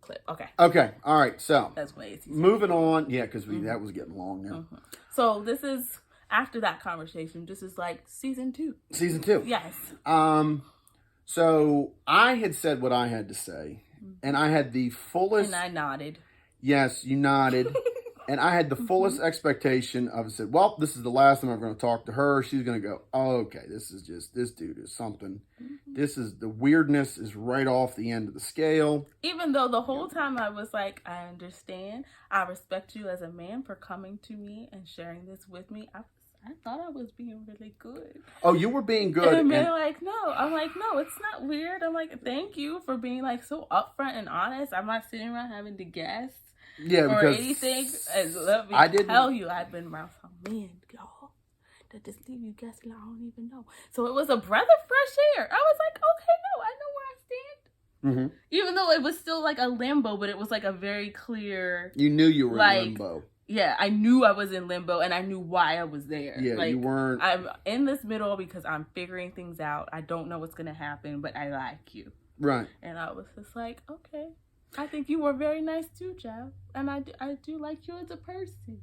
clip. Okay. Okay. All right. So That's way easy. moving on. Yeah, because that was getting long now. Mm-hmm. So this is after that conversation. This is like season 2. Season 2. Yes. So I had said what I had to say, and I had the fullest. And I nodded. Yes, you nodded. And I had the fullest expectation of it. Said, well, this is the last time I'm going to talk to her. She's going to go, oh, okay, this dude is something. This is, the weirdness is right off the end of the scale. Even though the whole time I was like, I understand. I respect you as a man for coming to me and sharing this with me. I thought I was being really good. Oh, you were being good. And they're like, no. I'm like, no, it's not weird. I'm like, thank you for being like so upfront and honest. I'm not sitting around having to guess. Yeah, or because anything. And let me tell you, I've been around some men, y'all, that just leave you guessing. I don't even know. So it was a breath of fresh air. I was like, okay, no, I know where I stand. Mm-hmm. Even though it was still like a limbo, but it was like a very clear. You knew you were in limbo. Yeah, I knew I was in limbo, and I knew why I was there. Yeah, like, you weren't. I'm in this middle because I'm figuring things out. I don't know what's gonna happen, but I like you. Right. And I was just like, okay. I think you were very nice too, Jeff. And I do like you as a person.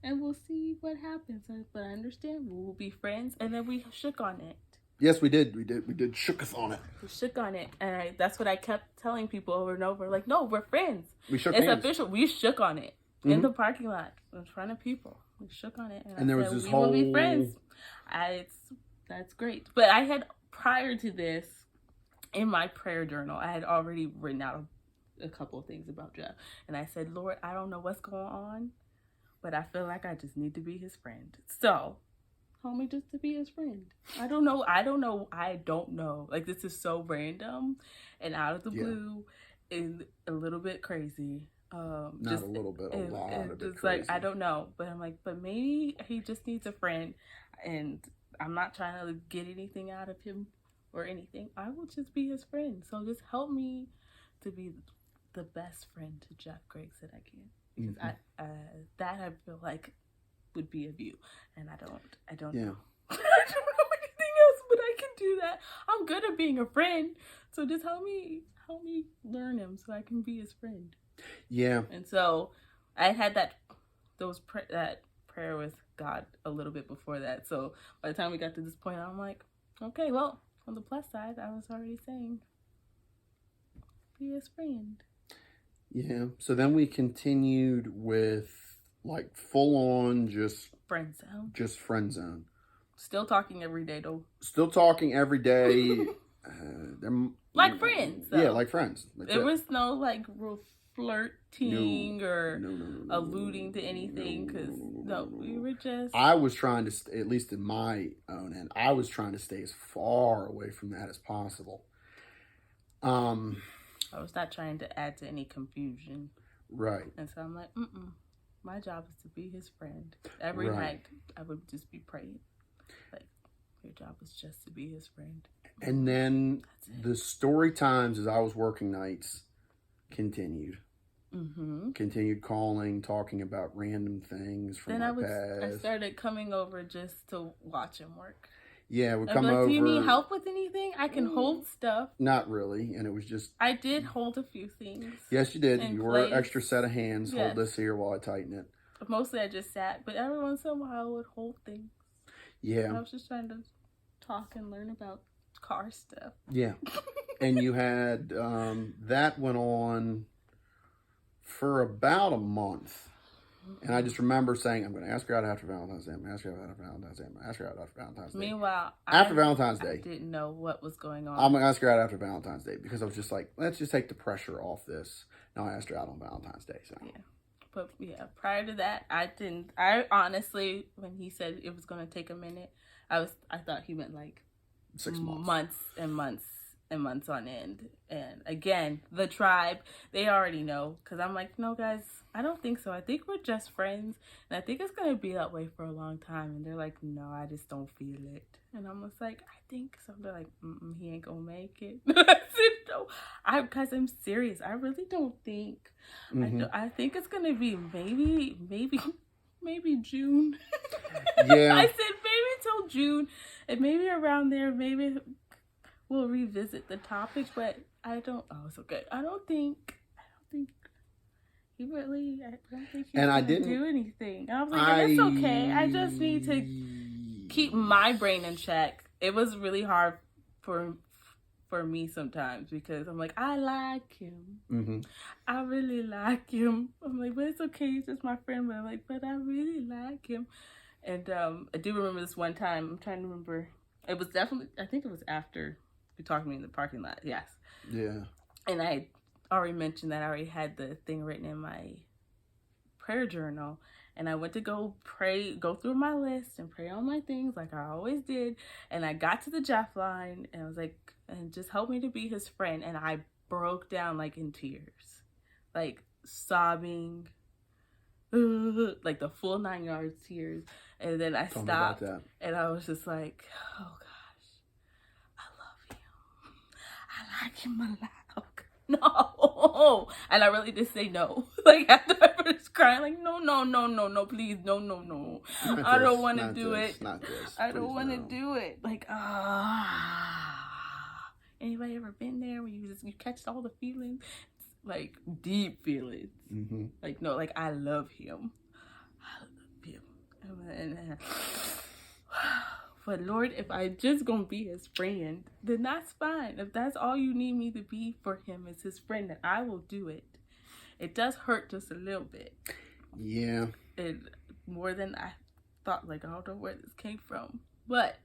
And we'll see what happens. But I understand we will be friends. And then we shook on it. Yes, we did. We did shooketh on it. We shook on it. And that's what I kept telling people over and over. Like, no, we're friends. We shook hands. It's official. We shook on it. Mm-hmm. In the parking lot. In front of people. We shook on it. And there was this whole... We will be friends. That's great. But I had, prior to this, in my prayer journal, I had already written out a couple of things about Jeff. And I said, Lord, I don't know what's going on, but I feel like I just need to be his friend. So, help me just to be his friend. I don't know. Like, this is so random and out of the blue and a little bit crazy. Not just a little bit, a lot of it crazy. Like, I don't know. But I'm like, but maybe he just needs a friend. And I'm not trying to get anything out of him or anything. I will just be his friend. So just help me to be the best friend to Jeff Griggs that I can, because that I feel like would be of you, and I don't know. I don't know anything else, but I can do that. I'm good at being a friend, so just help me learn him so I can be his friend. Yeah. And so I had that prayer with God a little bit before that. So by the time we got to this point, I'm like, okay, well, on the plus side, I was already saying, be his friend. Yeah. So then we continued with like full on just friend zone. Just friend zone. Still talking every day though. Still talking every day. Like friends. Though. Yeah, like friends. Like there was no like real flirting or alluding to anything, because we were just. I was trying to, at least in my own end, I was trying to stay as far away from that as possible. I was not trying to add to any confusion. Right. And so I'm like, my job is to be his friend. Every night I would just be praying. Like, your job is just to be his friend. And then the story times as I was working nights continued. Mm-hmm. Continued calling, talking about random things from my past. I started coming over just to watch him work. Yeah, we come over. Do you need help with anything? I can hold stuff. Not really, and it was just. I did hold a few things. Yes, you did. You were an extra set of hands. Yes. Hold this here while I tighten it. Mostly, I just sat, but every once in a while, I would hold things. Yeah. I was just trying to talk and learn about car stuff. Yeah, and you had that went on for about a month. And I just remember saying, I'm going to ask her out after Valentine's Day. I'm going to ask her out after Valentine's Day. I'm going to ask her out after Valentine's Day. Meanwhile, after Valentine's Day. I didn't know what was going on. I'm going to ask her out after Valentine's Day, because I was just like, let's just take the pressure off this. No, I asked her out on Valentine's Day. So. Yeah. But yeah, prior to that, I honestly, when he said it was going to take a minute, I thought he meant like 6 months. Months and months and months on end. And again, the tribe, they already know, because I'm like, no guys, I don't think so. I think we're just friends, and I think it's going to be that way for a long time. And they're like, no, I just don't feel it. And I'm just like, I think so. They're like, he ain't gonna make it. I said, no, because I'm serious. I really don't think. I think it's going to be maybe June. Yeah. I said maybe till June, and maybe around there, maybe we'll revisit the topic, but I don't. Oh, it's okay. I don't think think he really. I don't think he's And gonna I didn't do anything. I was like, and it's okay. I just need to keep my brain in check. It was really hard for me sometimes because I'm like, I like him. Mm-hmm. I really like him. I'm like, but it's okay. He's just my friend. But I'm like, but I really like him. And I do remember this one time. I'm trying to remember. It was definitely, I think it was after you talked to me in the parking lot. Yes. Yeah. And I already mentioned that I already had the thing written in my prayer journal. And I went to go pray, go through my list and pray on my things like I always did. And I got to the Jeff line and I was like, and just help me to be his friend. And I broke down like in tears, like sobbing, like the full 9 yards tears. And then I stopped and I was just like, oh gosh, I love him. I like him a lot. No. And I really did say no. Like after I finished crying, like, no, please, no. I don't want to do it. Not this. I don't want to do it. Like, anybody ever been there where you catch all the feelings? Like deep feelings. Mm-hmm. Like, no, like I love him. I love him. And but Lord, if I just gonna be his friend, then that's fine. If that's all you need me to be for him is his friend, then I will do it. It does hurt just a little bit. Yeah. And more than I thought, like, I don't know where this came from. But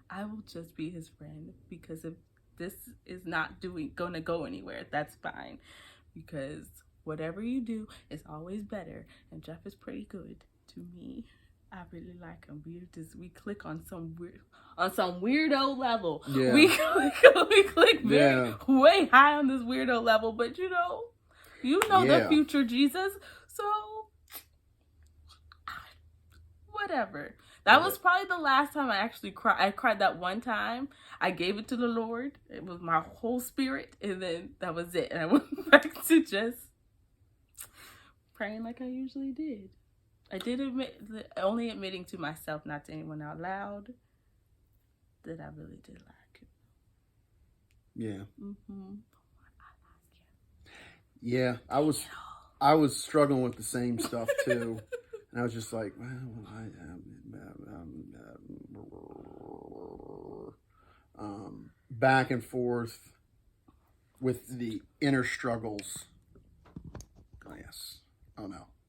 I will just be his friend because if this is not gonna go anywhere, that's fine. Because whatever you do is always better. And Jeff is pretty good to me. I really like him. We click on some weirdo level. Yeah. We click way high on this weirdo level, but you know the future Jesus. So whatever. That was probably the last time I actually cried. I cried that one time. I gave it to the Lord. It was my whole spirit, and then that was it. And I went back to just praying like I usually did. I did only admitting to myself, not to anyone out loud, that I really did like him. Yeah. Mm-hmm. Yeah, I was struggling with the same stuff too, and I was just like, well, back and forth with the inner struggles. Oh yes.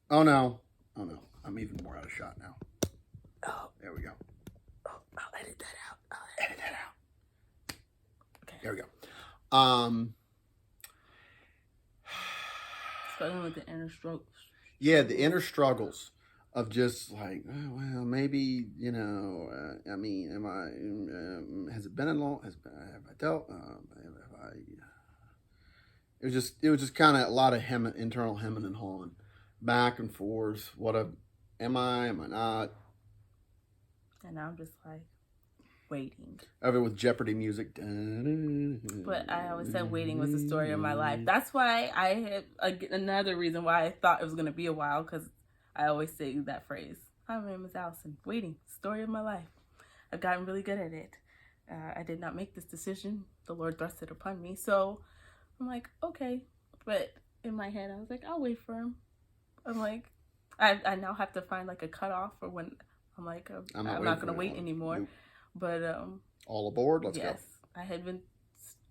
Oh no. I'm even more out of shot now. Oh, there we go. Oh, I'll edit that out. Edit that out. Okay. There we go. Struggling with the inner struggles. Yeah, the inner struggles of just like, oh, well, maybe, you know, I mean, has it been a long, have I dealt, it was just kind of a lot of internal hemming and hawing, back and forth. Am I not? And I'm just like, waiting. Over with Jeopardy music. But I always said waiting was the story of my life. That's why I had another reason why I thought it was going to be a while, because I always say that phrase. Hi, my name is Allison. Waiting, story of my life. I've gotten really good at it. I did not make this decision. The Lord thrust it upon me. So I'm like, okay. But in my head, I was like, I'll wait for him. I'm like, I now have to find like a cutoff for when I'm like, I'm not going to wait anymore. Nope. But all aboard. Let's go. Yes, I had been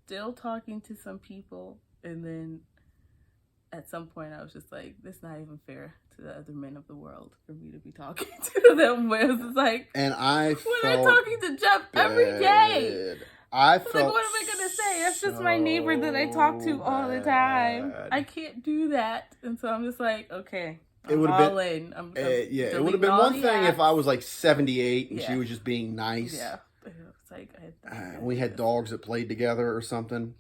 still talking to some people, and then at some point I was just like, "This is not even fair to the other men of the world for me to be talking to them." But it was just like, and I'm talking to Jeff every day. I felt like, what am I gonna say? That's just my neighbor that I talk to all the time. I can't do that, and so I'm just like, okay. It would have been it would have been one thing if I was like 78 and she was just being nice. Yeah, it's like we had dogs that played together or something.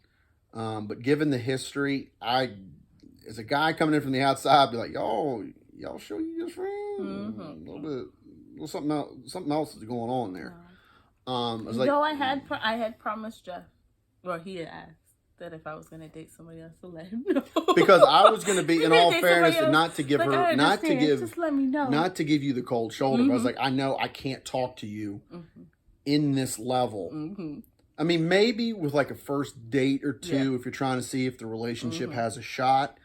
But given the history, as a guy coming in from the outside, I'd be like, y'all show you your friend. Mm-hmm. A little bit, something else is going on there. I was like, I had promised Jeff, or he had asked, that if I was going to date somebody else, to let him know. Because I was going to be, in all fairness, and not to give like, her, just let me know. Not to give you the cold shoulder. Mm-hmm. But I was like, I know I can't talk to you in this level. Mm-hmm. I mean, maybe with like a first date or two, if you're trying to see if the relationship has a shot.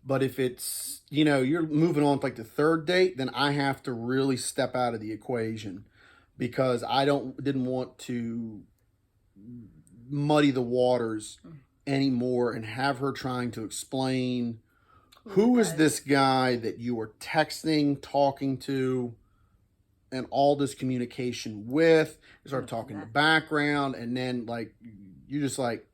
But if it's, you're moving on to like the third date, then I have to really step out of the equation because I didn't want to muddy the waters anymore and have her trying to explain who is this guy that you are texting, talking to, and all this communication with. You start talking the background, and then like you just like,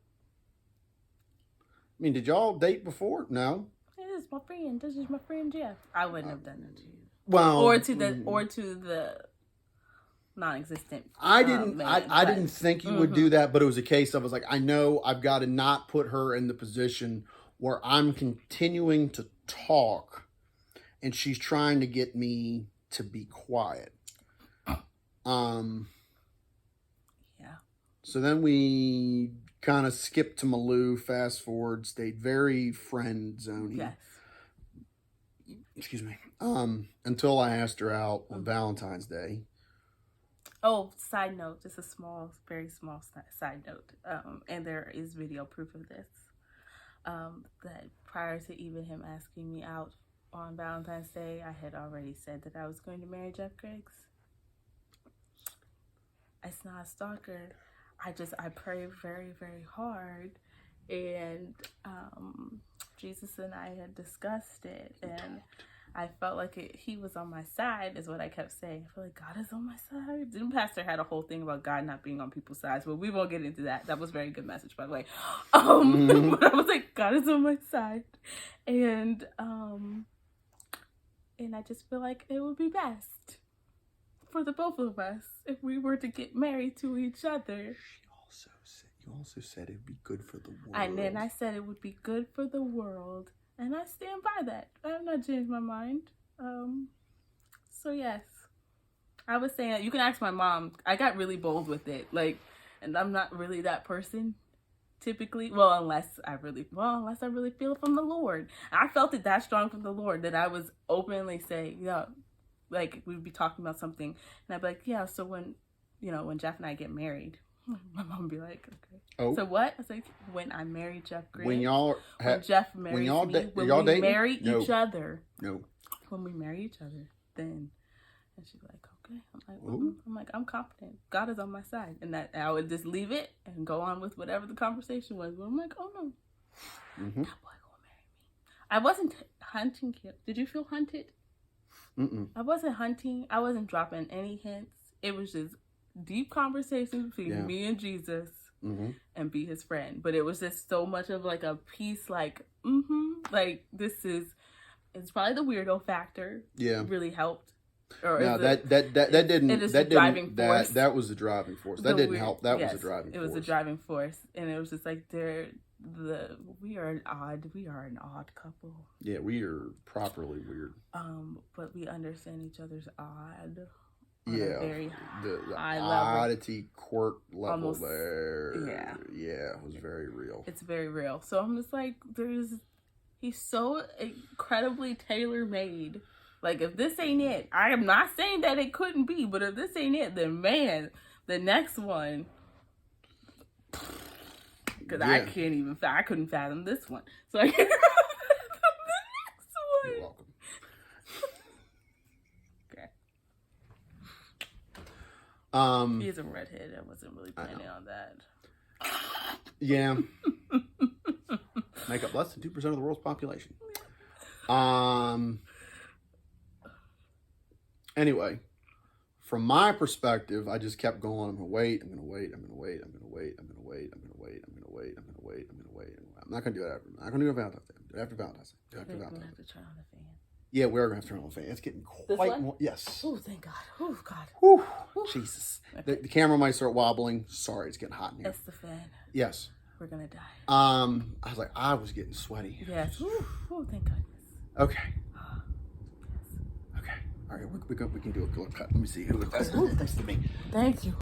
I mean, did y'all date before? No. This is my friend. This is my friend Jeff. I wouldn't have done that to you. Well, or to the non-existent. I didn't think you would do that, but it was a case of I was like, I know I've got to not put her in the position where I'm continuing to talk, and she's trying to get me to be quiet. Yeah. So then we kind of skipped to Malou, fast forward, stayed very friend zone-y. Yes. Excuse me. Until I asked her out on Valentine's Day. Oh, side note, just a very small side note. And there is video proof of this. That prior to even him asking me out on Valentine's Day, I had already said that I was going to marry Jeff Griggs. It's not a stalker. I pray very, very hard, and Jesus and I had discussed it, and I felt like he was on my side, is what I kept saying. I feel like God is on my side. The pastor had a whole thing about God not being on people's sides, but we won't get into that. That was a very good message, by the way. But I was like, God is on my side, and I just feel like it would be best for the both of us if we were to get married to each other. You also said it'd be good for the world. And then I said it would be good for the world. And I stand by that. I have not changed my mind. So yes. I was saying, you can ask my mom. I got really bold with it. Like, and I'm not really that person typically. Well, unless I really feel it from the Lord. I felt it that strong from the Lord that I was openly saying, like we'd be talking about something, and I'd be like, yeah, so when Jeff and I get married, my mom would be like, okay. Oh. So what? I was like, when I marry Jeff Griggs. When Jeff marries me. When we marry each other. No. When we marry each other, then. And she's like, okay. I'm like, I'm confident. God is on my side. And that I would just leave it and go on with whatever the conversation was. But I'm like, oh no. Mm-hmm. That boy gonna marry me. I wasn't hunting him. Did you feel hunted? Mm-mm. I wasn't hunting. I wasn't dropping any hints. It was just deep conversations between me and Jesus and be his friend. But it was just so much of like a piece, like, like it's probably the weirdo factor. Yeah. Really helped. Or no, that driving force. That was the driving force. That didn't help. That was the driving force. It was the driving force. And it was just like we are an odd couple. Yeah, we are properly weird. But we understand each other's odd. Yeah, very the high oddity level. Quirk level there. Yeah, it was very real. It's very real. So I'm just like, he's so incredibly tailor made. Like, if this ain't it, I am not saying that it couldn't be, but if this ain't it, then man, the next one. Because I couldn't fathom this one. So I can't fathom the next one. You're welcome. Okay. He's a redhead. I wasn't really planning on that. Yeah. Make up less than 2% of the world's population. Anyway, from my perspective, I just kept going. I'm going to wait. I'm going to wait. I'm going to wait. I'm going to wait. I'm going to wait. I'm going to wait. I'm going to wait. I'm going to wait. I'm going to wait. I'm not going to do it after. I'm not going to do it Valentine's Day. Do it after Valentine's Day. Do it after Valentine's Day. We're going to have to turn on the fan. Yeah, we're going to have to turn on the fan. It's getting quite warm. Yes. Oh, thank God. Oh, God. Whew. Jesus. Okay. The camera might start wobbling. Sorry, it's getting hot in here. It's the fan. Yes. We're going to die. I was like, I was getting sweaty. Yes. Oh, thank goodness. Okay. Okay. All right, we can do a cut. Let me see who it is. Ooh, thanks to me. Thank you.